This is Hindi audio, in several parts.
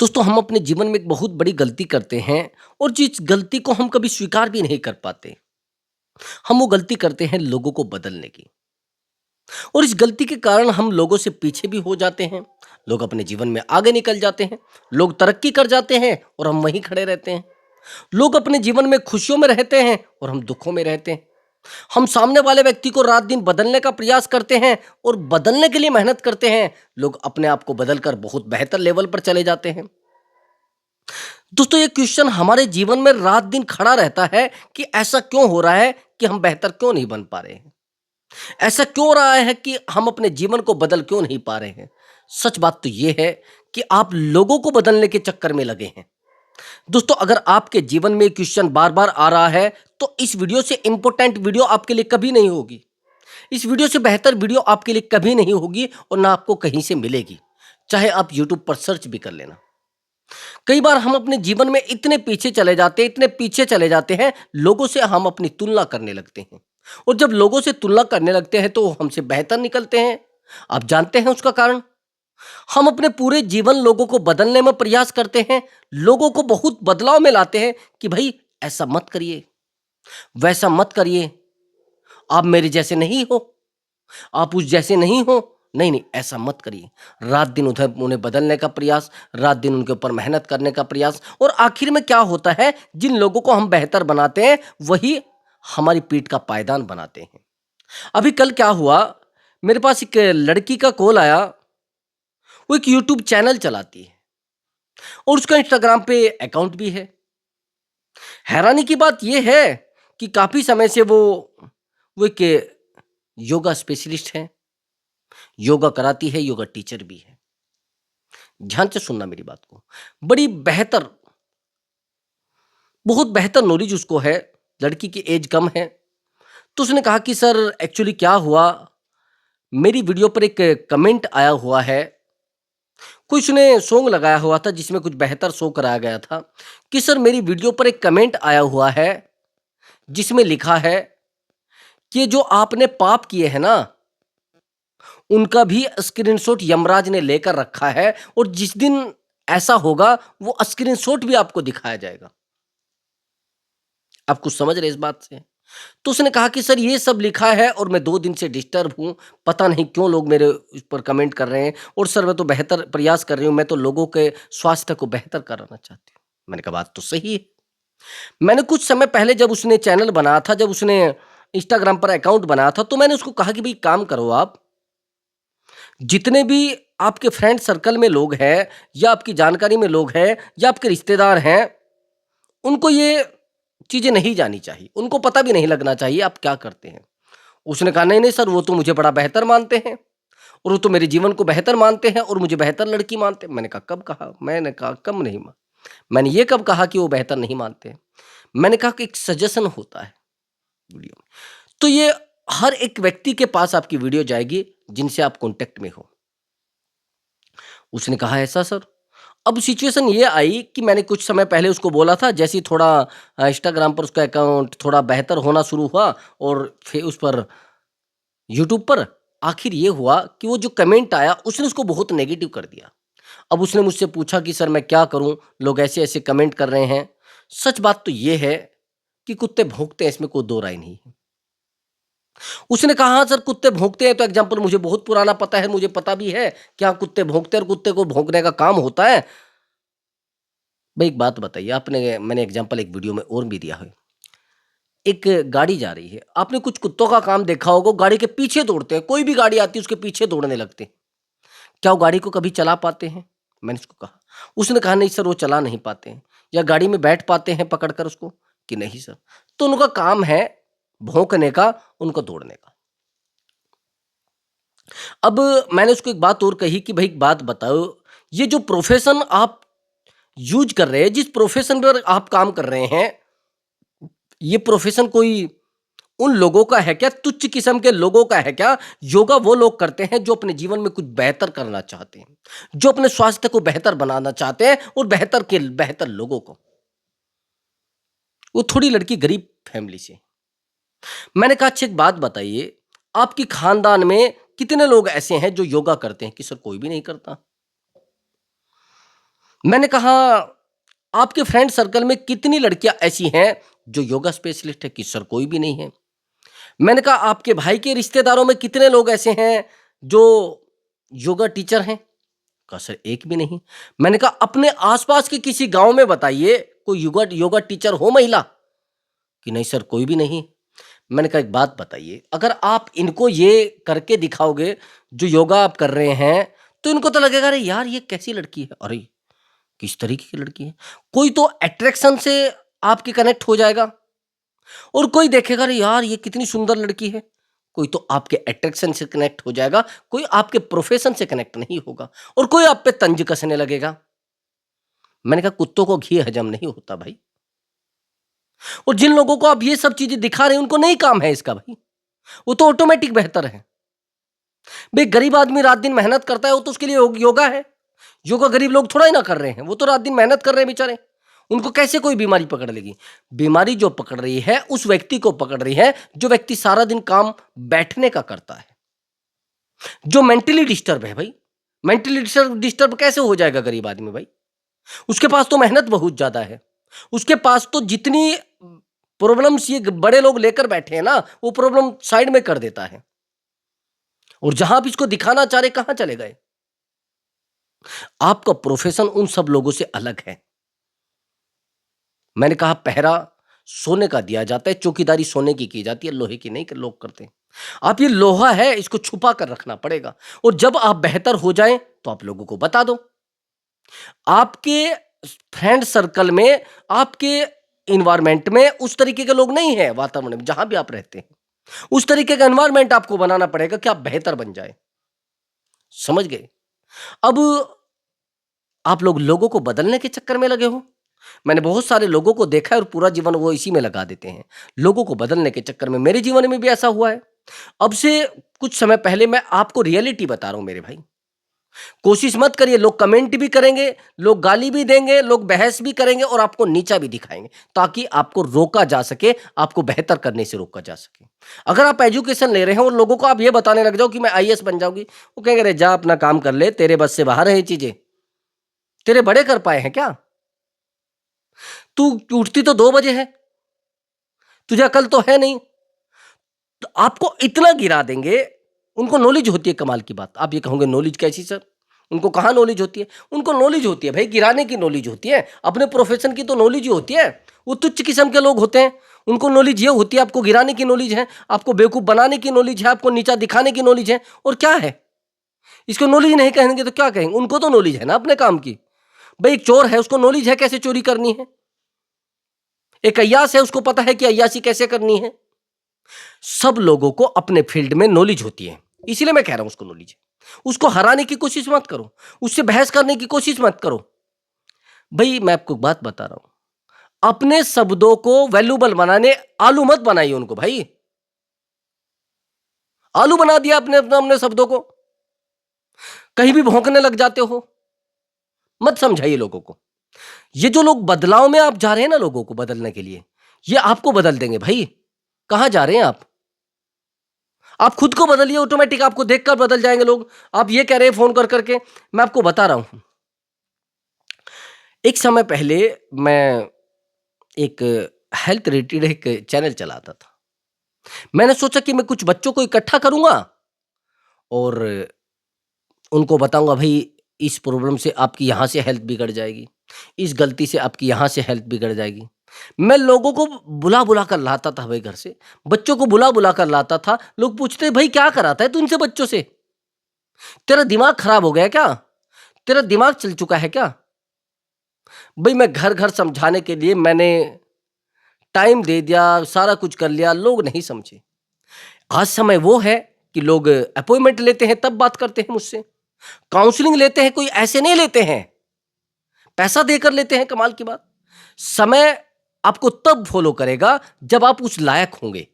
दोस्तों हम अपने जीवन में एक बहुत बड़ी गलती करते हैं और जिस गलती को हम कभी स्वीकार भी नहीं कर पाते। हम वो गलती करते हैं लोगों को बदलने की। और इस गलती के कारण हम लोगों से पीछे भी हो जाते हैं। लोग अपने जीवन में आगे निकल जाते हैं। लोग तरक्की कर जाते हैं और हम वहीं खड़े रहते हैं। लोग अपने जीवन में खुशियों में रहते हैं और हम दुखों में रहते हैं। हम सामने वाले व्यक्ति को रात दिन बदलने का प्रयास करते हैं और बदलने के लिए मेहनत करते हैं। लोग अपने आप को बदलकर बहुत बेहतर लेवल पर चले जाते हैं। दोस्तों ये क्वेश्चन हमारे जीवन में रात दिन खड़ा रहता है कि ऐसा क्यों हो रहा है कि हम बेहतर क्यों नहीं बन पा रहे हैं। ऐसा क्यों हो रहा है कि हम अपने जीवन को बदल क्यों नहीं पा रहे हैं। सच बात तो ये है कि आप लोगों को बदलने के चक्कर में लगे हैं। दोस्तों अगर आपके जीवन में क्वेश्चन बार बार आ रहा है तो इस वीडियो से इंपॉर्टेंट वीडियो आपके लिए कभी नहीं होगी। इस वीडियो से बेहतर वीडियो आपके लिए कभी नहीं होगी और ना आपको कहीं से मिलेगी, चाहे आप यूट्यूब पर सर्च भी कर लेना। कई बार हम अपने जीवन में इतने पीछे चले जाते हैं, इतने पीछे चले जाते हैं, लोगों से हम अपनी तुलना करने लगते हैं। और जब लोगों से तुलना करने लगते हैं तो वो हमसे बेहतर निकलते हैं। आप जानते हैं उसका कारण? हम अपने पूरे जीवन लोगों को बदलने में प्रयास करते हैं, लोगों को बहुत बदलाव में लाते हैं कि भाई ऐसा मत करिए, वैसा मत करिए, आप मेरे जैसे नहीं हो, आप उस जैसे नहीं हो, नहीं नहीं ऐसा मत करिए। रात दिन उधर उन्हें बदलने का प्रयास, रात दिन उनके ऊपर मेहनत करने का प्रयास, और आखिर में क्या होता है, जिन लोगों को हम बेहतर बनाते हैं वही हमारी पीठ का पायदान बनाते हैं। अभी कल क्या हुआ, मेरे पास एक लड़की का कॉल आया। वो एक यूट्यूब चैनल चलाती है और उसका इंस्टाग्राम पे अकाउंट भी है। हैरानी की बात यह है कि काफी समय से वो एक योगा स्पेशलिस्ट है, योगा कराती है, योगा टीचर भी है। ध्यान से सुनना मेरी बात को। बड़ी बेहतर, बहुत बेहतर नॉलेज उसको है। लड़की की एज कम है। तो उसने कहा कि सर एक्चुअली क्या हुआ, मेरी वीडियो पर एक कमेंट आया हुआ है। कोई उसने सॉन्ग लगाया हुआ था जिसमें कुछ बेहतर शो कराया गया था कि सर मेरी वीडियो पर एक कमेंट आया हुआ है जिसमें लिखा है कि जो आपने पाप किए हैं ना, उनका भी स्क्रीनशॉट यमराज ने लेकर रखा है और जिस दिन ऐसा होगा वो स्क्रीनशॉट भी आपको दिखाया जाएगा। आप कुछ समझ रहे इस बात से? तो उसने कहा कि सर ये सब लिखा है और मैं 2 दिन से डिस्टर्ब हूँ, पता नहीं क्यों लोग मेरे उस पर कमेंट कर रहे हैं, और सर मैं तो बेहतर प्रयास कर रही हूँ, मैं तो लोगों के स्वास्थ्य को बेहतर कराना चाहती हूँ। मैंने कहा बात तो सही है। मैंने कुछ समय पहले जब उसने चैनल बनाया था, जब उसने इंस्टाग्राम पर अकाउंट बनाया था, तो मैंने उसको कहा कि भई काम करो आप, जितने भी आपके फ्रेंड सर्कल में लोग हैं या आपकी जानकारी में लोग हैं या आपके रिश्तेदार हैं, उनको ये चीज़ें नहीं जानी चाहिए, उनको पता भी नहीं लगना चाहिए आप क्या करते हैं। उसने कहा नहीं, नहीं सर वो तो मुझे बड़ा बेहतर मानते हैं और वो तो मेरे जीवन को बेहतर मानते हैं और मुझे बेहतर लड़की मानते हैं। मैंने कहा कब कहा? मैंने कहा कब नहीं मा मैंने ये कब कहा कि वो बेहतर नहीं मानते हैं? मैंने कहा कि एक सजेशन होता है वीडियो में। तो ये हर एक व्यक्ति के पास आपकी वीडियो जाएगी जिनसे आप कॉन्टैक्ट में हो। उसने कहा ऐसा सर? अब सिचुएशन ये आई कि मैंने कुछ समय पहले उसको बोला था, जैसे ही थोड़ा इंस्टाग्राम पर उसका अकाउंट थोड़ा बेहतर होना शुरू हुआ और फिर उस पर यूट्यूब पर आखिर ये हुआ कि वो जो कमेंट आया उसने उसको बहुत नेगेटिव कर दिया। अब उसने मुझसे पूछा कि सर मैं क्या करूं, लोग ऐसे-ऐसे कमेंट कर रहे हैं। सच बात तो ये है कि कुत्ते भौंकते हैं, इसमें कोई दो राय नहीं है। उसने कहा हाँ सर कुत्ते भौंकते हैं, तो एग्जाम्पल मुझे बहुत पुराना पता है, मुझे पता भी है कि हाँ कुत्ते भौंकते हैं और कुत्ते को भौंकने का काम होता है। भाई एक बात बताइए, आपने मैंने एग्जाम्पल एक वीडियो में और भी दिया है। एक गाड़ी जा रही है, आपने कुछ कुत्तों का काम देखा होगा, वो गाड़ी के पीछे दौड़ते हैं, कोई भी गाड़ी आती है उसके पीछे दौड़ने लगते हैं। क्या वो गाड़ी को कभी चला पाते हैं? मैंने उसको कहा। उसने कहा नहीं सर वो चला नहीं पाते हैं। या गाड़ी में बैठ पाते हैं पकड़कर उसको? कि नहीं सर। तो उनका काम है भौंकने का, उनको दौड़ने का। अब मैंने उसको एक बात और कही कि भाई एक बात बताओ, ये जो प्रोफेशन आप यूज कर रहे हैं, जिस प्रोफेशन पर आप काम कर रहे हैं, ये प्रोफेशन कोई उन लोगों का है क्या, तुच्छ किस्म के लोगों का है क्या? योगा वो लोग करते हैं जो अपने जीवन में कुछ बेहतर करना चाहते हैं, जो अपने स्वास्थ्य को बेहतर बनाना चाहते हैं और बेहतर लोगों को। वो थोड़ी लड़की गरीब फैमिली से। मैंने कहा अच्छा एक बात बताइए, आपके खानदान में कितने लोग ऐसे हैं जो योगा करते हैं? कि सर कोई भी नहीं करता। मैंने कहा, आपके फ्रेंड सर्कल में कितनी लड़कियां ऐसी हैं जो योगा स्पेशलिस्ट है? कि सर कोई भी नहीं है। मैंने कहा, आपके भाई के रिश्तेदारों में कितने लोग ऐसे हैं जो योगा टीचर हैं? कहा, सर एक भी नहीं। मैंने कहा, अपने आसपास के किसी गांव में बताइए कोई योगा योगा टीचर हो महिला? कि नहीं सर कोई भी नहीं। मैंने कहा, एक बात बताइए, अगर आप इनको ये करके दिखाओगे जो योगा आप कर रहे हैं, तो इनको तो लगेगा अरे यार ये कैसी लड़की है, अरे किस तरीके की लड़की है। कोई तो अट्रैक्शन से आपके कनेक्ट हो जाएगा और कोई देखेगा अरे यार ये कितनी सुंदर लड़की है। कोई तो आपके अट्रैक्शन से कनेक्ट हो जाएगा, कोई आपके प्रोफेशन से कनेक्ट नहीं होगा और कोई आप पे तंज कसने लगेगा। मैंने कहा, कुत्तों को घी हजम नहीं होता भाई। और जिन लोगों को आप ये सब चीजें दिखा रहे हैं उनको नहीं काम है इसका भाई, वो तो ऑटोमेटिक बेहतर है भाई। गरीब आदमी रात दिन मेहनत करता है, वो तो उसके लिए योगा है। योगा गरीब लोग थोड़ा ही ना कर रहे हैं, वो तो रात दिन मेहनत कर रहे हैं बेचारे। उनको कैसे कोई बीमारी पकड़ लेगी? बीमारी जो पकड़ रही है उस व्यक्ति को पकड़ रही है जो व्यक्ति सारा दिन काम बैठने का करता है, जो मेंटली डिस्टर्ब है भाई। मेंटली डिस्टर्ब कैसे हो जाएगा गरीब आदमी भाई? उसके पास तो मेहनत बहुत ज्यादा है, उसके पास तो जितनी प्रॉब्लम्स ये बड़े लोग लेकर बैठे हैं ना, वो प्रॉब्लम साइड में कर देता है। और जहां आप इसको दिखाना चाह रहे, कहां चले गए? आपका प्रोफेशन उन सब लोगों से अलग है। मैंने कहा, पहरा सोने का दिया जाता है, चौकीदारी सोने की जाती है, लोहे की नहीं लोग करते। आप ये लोहा है, इसको छुपा कर रखना पड़ेगा और जब आप बेहतर हो जाएं तो आप लोगों को बता दो। आपके फ्रेंड सर्कल में, आपके इन्वायरमेंट में उस तरीके के लोग नहीं हैं, वातावरण में जहां भी आप रहते हैं उस तरीके का एनवायरमेंट आपको बनाना पड़ेगा कि आप बेहतर बन जाए। समझ गए? अब आप लोग लोगों को बदलने के चक्कर में लगे हो। मैंने बहुत सारे लोगों को देखा है और पूरा जीवन वो इसी में लगा देते हैं, लोगों को बदलने के चक्कर में। मेरे जीवन में भी ऐसा हुआ है। अब से कुछ समय पहले मैं आपको रियलिटी बता रहा हूं मेरे भाई। कोशिश मत करिए, लोग कमेंट भी करेंगे, लोग गाली भी देंगे, लोग बहस भी करेंगे और आपको नीचा भी दिखाएंगे ताकि आपको रोका जा सके, आपको बेहतर करने से रोका जा सके। अगर आप एजुकेशन ले रहे हैं और लोगों को आप ये बताने लग जाओ कि मैं आईएएस बन जाऊंगी, वो कहेंगे अरे जा अपना काम कर ले, तेरे बस से बाहर है ये चीजें, तेरे बड़े कर पाए हैं क्या? तू उठती तो 2 बजे है, तुझे अकल तो है नहीं। तो आपको इतना गिरा देंगे। उनको नॉलेज होती है, कमाल की बात। आप ये कहोगे नॉलेज कैसी सर? उनको कहाँ नॉलेज होती है? उनको नॉलेज होती है भाई, गिराने की नॉलेज होती है। अपने प्रोफेशन की तो नॉलेज ही होती है। वो तुच्छ किस्म के लोग होते हैं, उनको नॉलेज ये होती है, आपको गिराने की नॉलेज है, आपको बेवकूफ़ बनाने की नॉलेज है, आपको नीचा दिखाने की नॉलेज है। और क्या है? इसको नॉलेज नहीं कहेंगे तो क्या कहेंगे? उनको तो नॉलेज है ना अपने काम की। भाई एक चोर है, उसको नॉलेज है कैसे चोरी करनी है। एक अय्यास है, उसको पता है कि अय्यासी कैसे करनी है। सब लोगों को अपने फील्ड में नॉलेज होती है, इसीलिए मैं कह रहा हूं उसको नॉलेज है। उसको हराने की कोशिश मत करो, उससे बहस करने की कोशिश मत करो। भाई मैं आपको बात बता रहा हूं, अपने शब्दों को वैल्यूबल बनाने, आलू मत बनाइए उनको भाई। आलू बना दिया अपने अपने शब्दों को, कहीं भी भौंकने लग जाते हो। मत समझाइए लोगों को। ये जो लोग बदलाव में आप जा रहे हैं ना, लोगों को बदलने के लिए, ये आपको बदल देंगे भाई। कहां जा रहे हैं आप? आप खुद को बदलिए, ऑटोमेटिक आपको देखकर बदल जाएंगे लोग। आप ये कह रहे हैं फोन कर करके, मैं आपको बता रहा हूं। एक समय पहले मैं एक हेल्थ रिलेटेड एक चैनल चलाता था। मैंने सोचा कि मैं कुछ बच्चों को इकट्ठा करूंगा और उनको बताऊंगा भाई इस प्रॉब्लम से आपकी यहाँ से हेल्थ बिगड़ जाएगी, इस गलती से आपकी यहाँ से हेल्थ बिगड़ जाएगी। मैं लोगों को बुला बुला कर लाता था भाई, घर से बच्चों को बुला बुला कर लाता था। लोग पूछते भाई क्या कराता है तू इनसे बच्चों से, तेरा दिमाग खराब हो गया क्या, तेरा दिमाग चल चुका है क्या? भाई मैं घर घर समझाने के लिए मैंने टाइम दे दिया, सारा कुछ कर लिया, लोग नहीं समझे। आज समय वो है कि लोग अपॉइंटमेंट लेते हैं तब बात करते हैं मुझसे, काउंसलिंग लेते हैं, कोई ऐसे नहीं लेते हैं, पैसा देकर लेते हैं। कमाल की बात। समय आपको तब फॉलो करेगा जब आप उस लायक होंगे।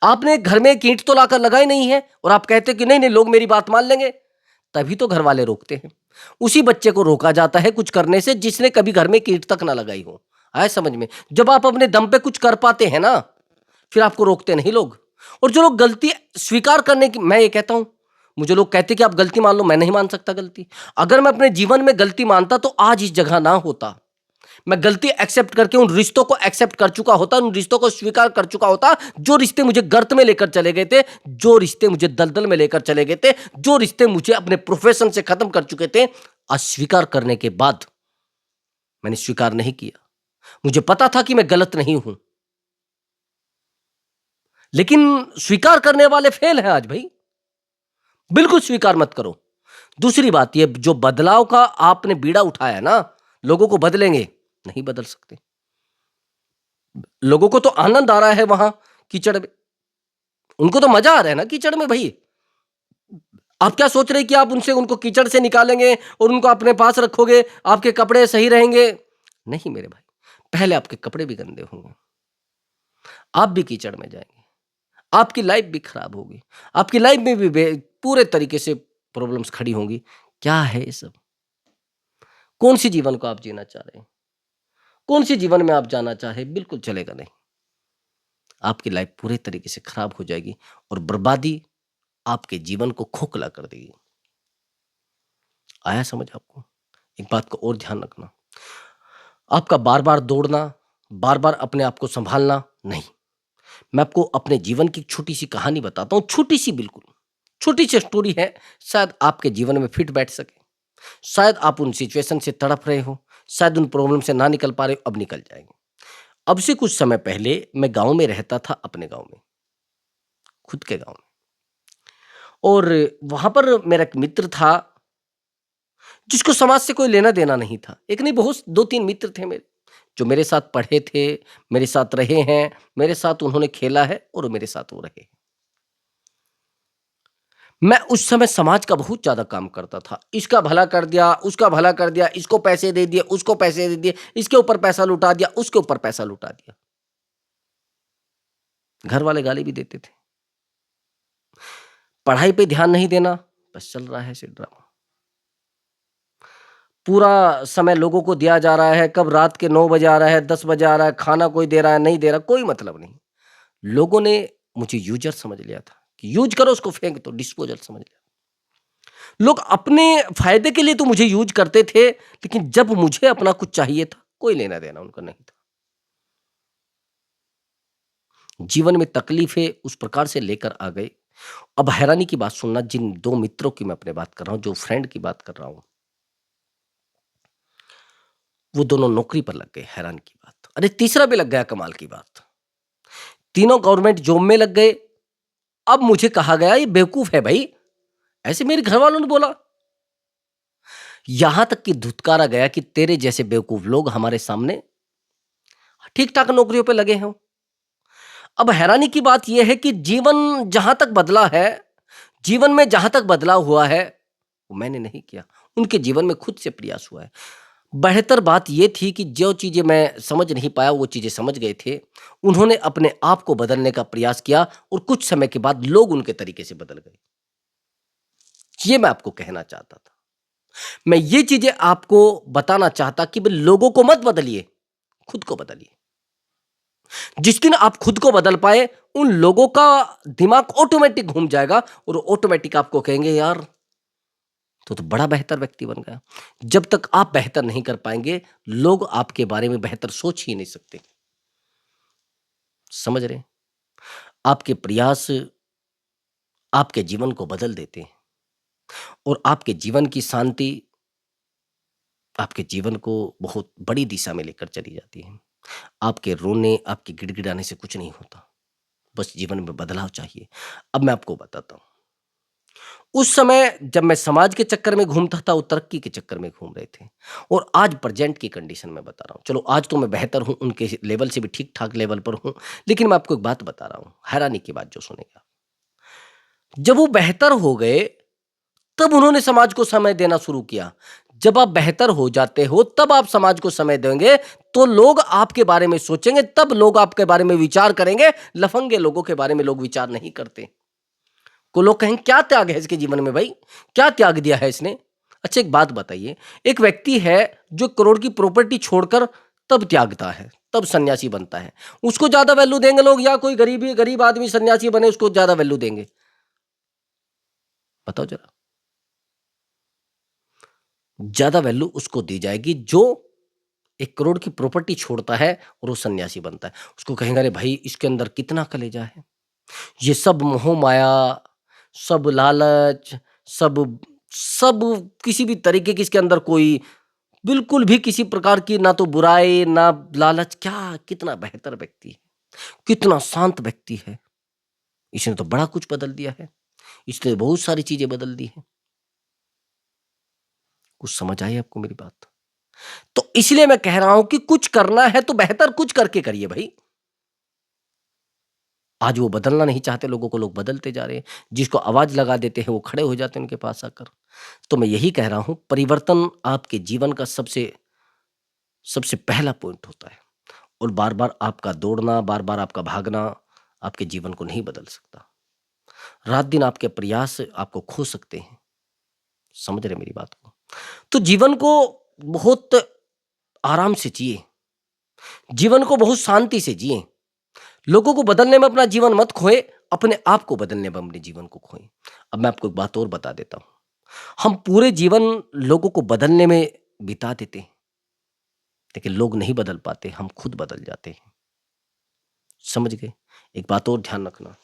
आपने घर में एक ईंट तो लाकर लगाई नहीं है और आप कहते कि नहीं नहीं लोग मेरी बात मान लेंगे, तभी तो घर वाले रोकते हैं। उसी बच्चे को रोका जाता है कुछ करने से जिसने कभी घर में एक ईंट तक ना लगाई हो। आए समझ में? जब आप अपने दम पे कुछ कर पाते हैं ना, फिर आपको रोकते नहीं लोग। और जो लोग गलती स्वीकार करने की, मैं ये कहता हूं मुझे लोग कहते कि आप गलती मान लो, मैं नहीं मान सकता गलती। अगर मैं अपने जीवन में गलती मानता तो आज इस जगह ना होता। मैं गलती एक्सेप्ट करके उन रिश्तों को एक्सेप्ट कर चुका होता, उन रिश्तों को स्वीकार कर चुका होता, जो रिश्ते मुझे गर्त में लेकर चले गए थे, जो रिश्ते मुझे दलदल में लेकर चले गए थे, जो रिश्ते मुझे अपने प्रोफेशन से खत्म कर चुके थे। अस्वीकार करने के बाद मैंने स्वीकार नहीं किया। मुझे पता था कि मैं गलत नहीं हूं, लेकिन स्वीकार करने वाले फेल हैं आज भाई। बिल्कुल स्वीकार मत करो। दूसरी बात, ये जो बदलाव का आपने बीड़ा उठाया ना, लोगों को बदलेंगे, नहीं बदल सकते। लोगों को तो आनंद आ रहा है वहां कीचड़ में, उनको तो मजा आ रहा है ना कीचड़ में भाई। आप क्या सोच रहे हैं कि आप उनसे उनको कीचड़ से निकालेंगे और उनको अपने पास रखोगे, आपके कपड़े सही रहेंगे? नहीं मेरे भाई, पहले आपके कपड़े भी गंदे होंगे, आप भी कीचड़ में जाएंगे, आपकी लाइफ भी खराब होगी, आपकी लाइफ में भी पूरे तरीके से प्रॉब्लम्स खड़ी होंगी। क्या है ये सब? कौन सी जीवन को आप जीना चाह रहे हैं? कौन सी जीवन में आप जाना चाहे? बिल्कुल चलेगा नहीं। आपकी लाइफ पूरे तरीके से खराब हो जाएगी और बर्बादी आपके जीवन को खोखला कर देगी। आया समझ आपको? एक बात को और ध्यान रखना, आपका बार बार दौड़ना, बार बार अपने आप को संभालना नहीं। मैं आपको अपने जीवन की छोटी सी कहानी बताता हूं, छोटी सी, बिल्कुल छोटी सी स्टोरी है, शायद आपके जीवन में फिट बैठ सके। शायद आप उन सिचुएशन से तड़प रहे हो, शायद उन प्रॉब्लम से ना निकल पा रहे हो, अब निकल जाएंगे। अब से कुछ समय पहले मैं गांव में रहता था, अपने गांव में, खुद के गांव में। और वहां पर मेरा एक मित्र था जिसको समाज से कोई लेना देना नहीं था। एक नहीं, बहुत दो तीन मित्र थे मेरे, जो मेरे साथ पढ़े थे, मेरे साथ रहे हैं, मेरे साथ उन्होंने खेला है और मेरे साथ वो रहे। मैं उस समय समाज का बहुत ज्यादा काम करता था, इसका भला कर दिया, उसका भला कर दिया, इसको पैसे दे दिए, उसको पैसे दे दिए, इसके ऊपर पैसा लुटा दिया, उसके ऊपर पैसा लुटा दिया। घर वाले गाली भी देते थे। पढ़ाई पे ध्यान नहीं देना, बस चल रहा है ऐसे ड्रामा। पूरा समय लोगों को दिया जा रहा है, कब रात के 9 बजे आ रहा है, 10 बजे आ रहा है, खाना कोई दे रहा है, नहीं दे रहा, कोई मतलब नहीं। लोगों ने मुझे यूजर समझ लिया था कि यूज करो उसको, फेंक दो, डिस्पोजल समझ लिया। लोग अपने फायदे के लिए तो मुझे यूज करते थे, लेकिन जब मुझे अपना कुछ चाहिए था, कोई लेना देना उनका नहीं था। जीवन में तकलीफें उस प्रकार से लेकर आ गए। अब हैरानी की बात सुनना, जिन दो मित्रों की मैं अपने बात कर रहा हूं, जो फ्रेंड की बात कर रहा हूं, वो दोनों नौकरी पर लग गए। हैरान की बात, अरे तीसरा भी लग गया, कमाल की बात। तीनों गवर्नमेंट जॉब में लग गए। अब मुझे कहा गया ये बेवकूफ है भाई, ऐसे मेरे घर वालों ने बोला। यहां तक कि धुतकारा गया कि तेरे जैसे बेवकूफ लोग हमारे सामने ठीक ठाक नौकरियों पे लगे हैं। अब हैरानी की बात यह है कि जीवन जहां तक बदला है, जीवन में जहां तक बदलाव हुआ है, वो मैंने नहीं किया, उनके जीवन में खुद से प्रयास हुआ है। बेहतर बात यह थी कि जो चीजें मैं समझ नहीं पाया, वो चीजें समझ गए थे। उन्होंने अपने आप को बदलने का प्रयास किया और कुछ समय के बाद लोग उनके तरीके से बदल गए। ये मैं आपको कहना चाहता था। मैं ये चीजें आपको बताना चाहता कि भाई लोगों को मत बदलिए, खुद को बदलिए। जिस दिन आप खुद को बदल पाए, उन लोगों का दिमाग ऑटोमेटिक घूम जाएगा और ऑटोमेटिक आपको कहेंगे यार तो बड़ा बेहतर व्यक्ति बन गया। जब तक आप बेहतर नहीं कर पाएंगे, लोग आपके बारे में बेहतर सोच ही नहीं सकते। समझ रहे हैं? आपके प्रयास आपके जीवन को बदल देते हैं और आपके जीवन की शांति आपके जीवन को बहुत बड़ी दिशा में लेकर चली जाती है। आपके रोने, आपके गिड़गिड़ाने से कुछ नहीं होता, बस जीवन में बदलाव चाहिए। अब मैं आपको बताता हूं, उस समय जब मैं समाज के चक्कर में घूमता था, वो तरक्की के चक्कर में घूम रहे थे। और आज प्रेजेंट की कंडीशन में बता रहा हूं। चलो आज तो मैं बेहतर हूं, उनके लेवल से भी ठीक ठाक लेवल पर हूं, लेकिन मैं आपको एक बात बता रहा हूं, हैरानी की बात जो सुनेगा। जब वो बेहतर हो गए, तब उन्होंने समाज को समय देना शुरू किया। जब आप बेहतर हो जाते हो, तब आप समाज को समय देंगे तो लोग आपके बारे में सोचेंगे, तब लोग आपके बारे में विचार करेंगे। लफंगे लोगों के बारे में लोग विचार नहीं करते। को लोग कहेंगे क्या त्याग है इसके जीवन में, भाई क्या त्याग दिया है इसने। अच्छा एक बात बताइए, एक व्यक्ति है जो करोड़ की प्रॉपर्टी छोड़कर तब त्यागता है, तब सन्यासी बनता है, उसको ज्यादा वैल्यू देंगे लोग, या कोई गरीब आदमी सन्यासी बने उसको ज्यादा वैल्यू देंगे? बताओ जरा। ज्यादा वैल्यू उसको दी जाएगी जो 1 करोड़ की प्रॉपर्टी छोड़ता है और वो सन्यासी बनता है। उसको कहेंगे अरे भाई इसके अंदर कितना कलेजा है, ये सब मोह माया, सब लालच, सब सब किसी भी तरीके की इसके अंदर कोई बिल्कुल भी किसी प्रकार की ना तो बुराई ना लालच, क्या कितना बेहतर व्यक्ति है, कितना शांत व्यक्ति है, इसने तो बड़ा कुछ बदल दिया है, इसने बहुत सारी चीजें बदल दी हैं। कुछ समझ आई आपको मेरी बात? तो इसलिए मैं कह रहा हूं कि कुछ करना है तो बेहतर कुछ करके करिए भाई। आज वो बदलना नहीं चाहते लोगों को, लोग बदलते जा रहे हैं, जिसको आवाज लगा देते हैं वो खड़े हो जाते हैं उनके पास आकर। तो मैं यही कह रहा हूं, परिवर्तन आपके जीवन का सबसे सबसे पहला पॉइंट होता है, और बार बार आपका दौड़ना, बार बार आपका भागना आपके जीवन को नहीं बदल सकता। रात दिन आपके प्रयास आपको खो सकते हैं। समझ रहे मेरी बात को? तो जीवन को बहुत आराम से जिए, जीवन को बहुत शांति से जिए। लोगों को बदलने में अपना जीवन मत खोए, अपने आप को बदलने में अपने जीवन को खोए। अब मैं आपको एक बात और बता देता हूं, हम पूरे जीवन लोगों को बदलने में बिता देते हैं, लेकिन लोग नहीं बदल पाते, हम खुद बदल जाते हैं। समझ गए? एक बात और ध्यान रखना,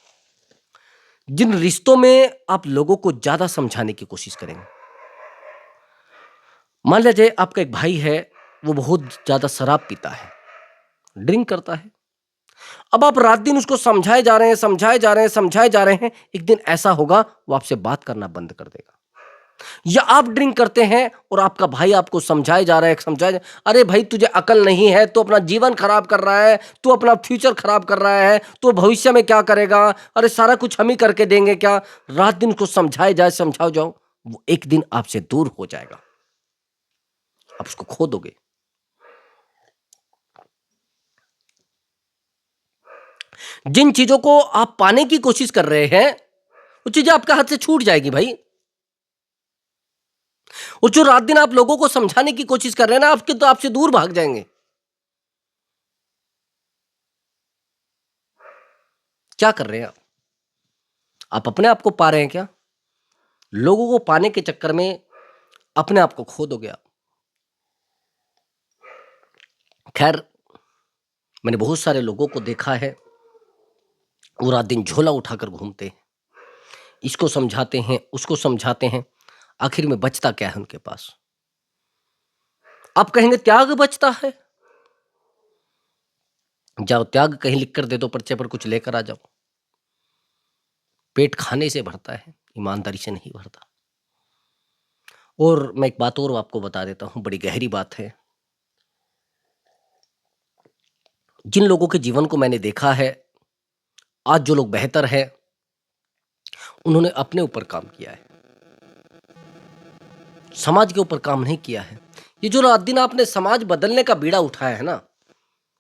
जिन रिश्तों में आप लोगों को ज्यादा समझाने की कोशिश करेंगे, मान लीजिए आपका एक भाई है, वो बहुत ज्यादा शराब पीता है, ड्रिंक करता है। अब आप रात दिन उसको समझाए जा रहे हैं, समझाए जा रहे हैं, समझाए जा रहे हैं, एक दिन ऐसा होगा वो आपसे बात करना बंद कर देगा। या आप ड्रिंक करते हैं और आपका भाई आपको समझाए जा रहा है, अरे भाई तुझे अकल नहीं है, तू अपना जीवन खराब कर रहा है, तू अपना फ्यूचर खराब कर रहा है, तू भविष्य में क्या करेगा, अरे सारा कुछ हम ही करके देंगे क्या। रात दिन उसको समझाए जाए, समझाओ जाओ, वो एक दिन आपसे दूर हो जाएगा, आप उसको खो दोगे। जिन चीजों को आप पाने की कोशिश कर रहे हैं वो चीजें आपके हाथ से छूट जाएगी भाई। और जो रात दिन आप लोगों को समझाने की कोशिश कर रहे हैं ना, आपके तो आपसे दूर भाग जाएंगे। क्या कर रहे हैं आप अपने आप को पा रहे हैं क्या? लोगों को पाने के चक्कर में अपने आप को खो दोगे आप। खैर, मैंने बहुत सारे लोगों को देखा है, वो रात दिन झोला उठाकर घूमते हैं, इसको समझाते हैं, उसको समझाते हैं, आखिर में बचता क्या है उनके पास? आप कहेंगे त्याग बचता है, जाओ त्याग कहीं लिख कर दे दो पर्चे पर, कुछ लेकर आ जाओ। पेट खाने से भरता है, ईमानदारी से नहीं भरता। और मैं एक बात और आपको बता देता हूं, बड़ी गहरी बात है। जिन लोगों के जीवन को मैंने देखा है, आज जो लोग बेहतर है, उन्होंने अपने ऊपर काम किया है, समाज के ऊपर काम नहीं किया है। ये जो रात दिन आपने समाज बदलने का बीड़ा उठाया है ना,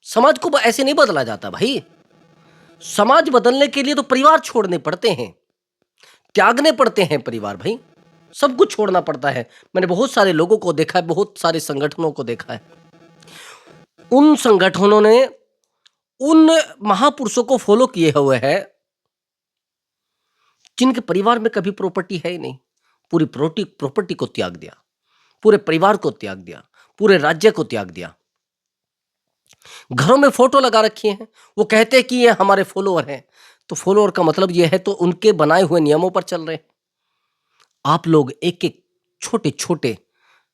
समाज को ऐसे नहीं बदला जाता भाई। समाज बदलने के लिए तो परिवार छोड़ने पड़ते हैं, त्यागने पड़ते हैं परिवार भाई, सब कुछ छोड़ना पड़ता है। मैंने बहुत सारे लोगों को देखा है, बहुत सारे संगठनों को देखा है, उन संगठनों ने उन महापुरुषों को फॉलो किए हुए हैं जिनके परिवार में कभी प्रॉपर्टी है ही नहीं, पूरी प्रॉपर्टी को त्याग दिया, पूरे परिवार को त्याग दिया, पूरे राज्य को त्याग दिया। घरों में फोटो लगा रखी हैं, वो कहते हैं कि ये हमारे फॉलोअर हैं, तो फॉलोअर का मतलब ये है तो उनके बनाए हुए नियमों पर चल रहे हैं। आप लोग एक एक छोटे छोटे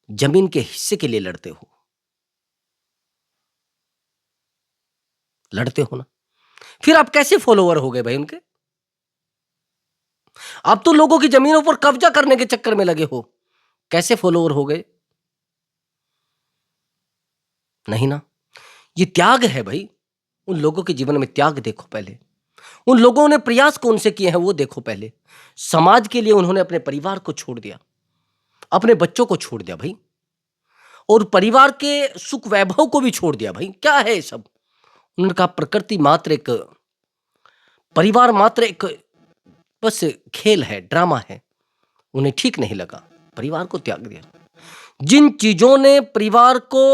जमीन के हिस्से के लिए लड़ते हो, लड़ते हो ना, फिर आप कैसे फॉलोअर हो गए भाई उनके? आप तो लोगों की जमीनों पर कब्जा करने के चक्कर में लगे हो, कैसे फॉलोअर हो गए? नहीं ना, ये त्याग है भाई। उन लोगों के जीवन में त्याग देखो पहले, उन लोगों ने प्रयास कौन से किए हैं वो देखो पहले। समाज के लिए उन्होंने अपने परिवार को छोड़ दिया, अपने बच्चों को छोड़ दिया भाई, और परिवार के सुख वैभव को भी छोड़ दिया भाई। क्या है ये सब? उन्होंने कहा प्रकृति मात्र एक, परिवार मात्र एक बस खेल है, ड्रामा है। उन्हें ठीक नहीं लगा, परिवार को त्याग दिया। जिन चीजों ने परिवार को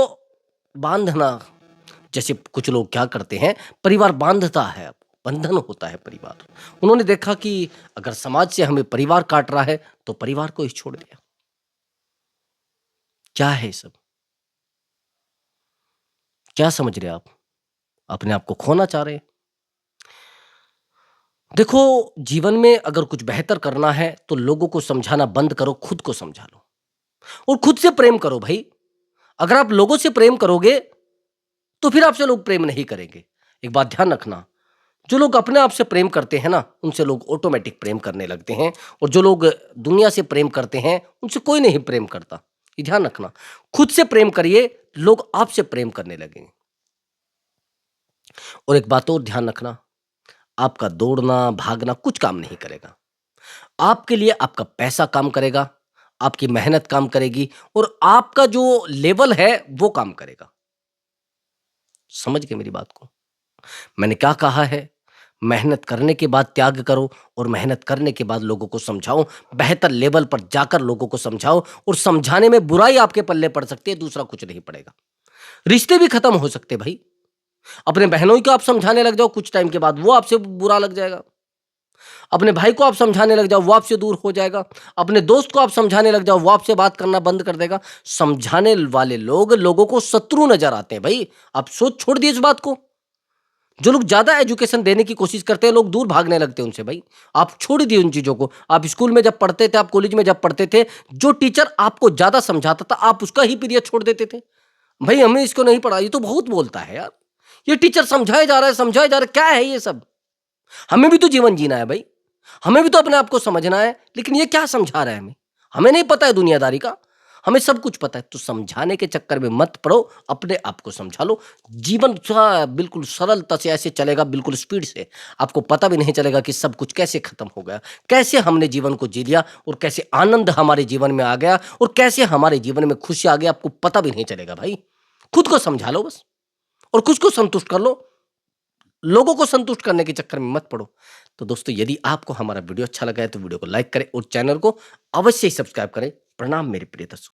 बांधना, जैसे कुछ लोग क्या करते हैं, परिवार बांधता है, बंधन होता है परिवार। उन्होंने देखा कि अगर समाज से हमें परिवार काट रहा है तो परिवार को ही छोड़ दिया। क्या है ये सब? क्या समझ रहे हैं आप? अपने आप को खोना चाह रहे हैं? देखो, जीवन में अगर कुछ बेहतर करना है तो लोगों को समझाना बंद करो, खुद को समझा लो और खुद से प्रेम करो भाई। अगर आप लोगों से प्रेम करोगे तो फिर आपसे लोग प्रेम नहीं करेंगे। एक बात ध्यान रखना, जो लोग अपने आप से प्रेम करते हैं ना, उनसे लोग ऑटोमेटिक प्रेम करने लगते हैं और जो लोग दुनिया से प्रेम करते हैं, उनसे कोई नहीं प्रेम करता। ये ध्यान रखना। खुद से प्रेम करिए, लोग आपसे प्रेम करने लगेंगे। और एक बात और ध्यान रखना, आपका दौड़ना, भागना कुछ काम नहीं करेगा। आपके लिए आपका पैसा काम करेगा, आपकी मेहनत काम करेगी और आपका जो लेवल है, वो काम करेगा। समझ गए मेरी बात को? मैंने क्या कहा है? मेहनत करने के बाद त्याग करो और मेहनत करने के बाद लोगों को समझाओ, बेहतर लेवल पर जाकर लोगों को समझाओ और समझाने में बुराई आपके पल्ले पड़ सकती है, दूसरा कुछ नहीं पड़ेगा। रिश्ते भी खत्म हो सकते हैं भाई। अपने बहनों को आप समझाने लग जाओ, कुछ टाइम के बाद वो आपसे बुरा लग जाएगा। अपने भाई को आप समझाने लग जाओ, वो आपसे दूर हो जाएगा। अपने दोस्त को आप समझाने लग जाओ, वो आपसे बात करना बंद कर देगा। समझाने वाले लोग लोगों को शत्रु नजर आते हैं भाई। आप सोच छोड़ दिए इस बात को। जो लोग ज्यादा एजुकेशन देने की कोशिश करते हैं, लोग दूर भागने लगते हैं उनसे भाई। आप छोड़ दिए उन चीजों को। आप स्कूल में जब पढ़ते थे, आप कॉलेज में जब पढ़ते थे, जो टीचर आपको ज्यादा समझाता था, आप उसका ही पीरियड छोड़ देते थे। भाई हमें इसको नहीं पढ़ा, ये तो बहुत बोलता है यार। ये टीचर समझाए जा रहा है, समझाए जा रहा है, क्या है ये सब? हमें भी तो जीवन जीना है भाई। हमें भी तो अपने आप को समझना है, लेकिन ये क्या समझा रहा है हमें? हमें नहीं पता है दुनियादारी का। हमें सब कुछ पता है। तो समझाने के चक्कर में मत पड़ो, अपने आप को समझा लो। जीवन बिल्कुल सरलता से ऐसे चलेगा, बिल्कुल स्पीड से। आपको पता भी नहीं चलेगा कि सब कुछ कैसे खत्म हो गया, कैसे हमने जीवन को जी लिया और कैसे आनंद हमारे जीवन में आ गया और कैसे हमारे जीवन में खुशी आ गई, आपको पता भी नहीं चलेगा भाई। खुद को समझा लो बस और खुद को संतुष्ट कर लो। लोगों को संतुष्ट करने के चक्कर में मत पड़ो। तो दोस्तों, यदि आपको हमारा वीडियो अच्छा लगा है तो वीडियो को लाइक करें और चैनल को अवश्य ही सब्सक्राइब करें। प्रणाम मेरे प्रिय दर्शकों।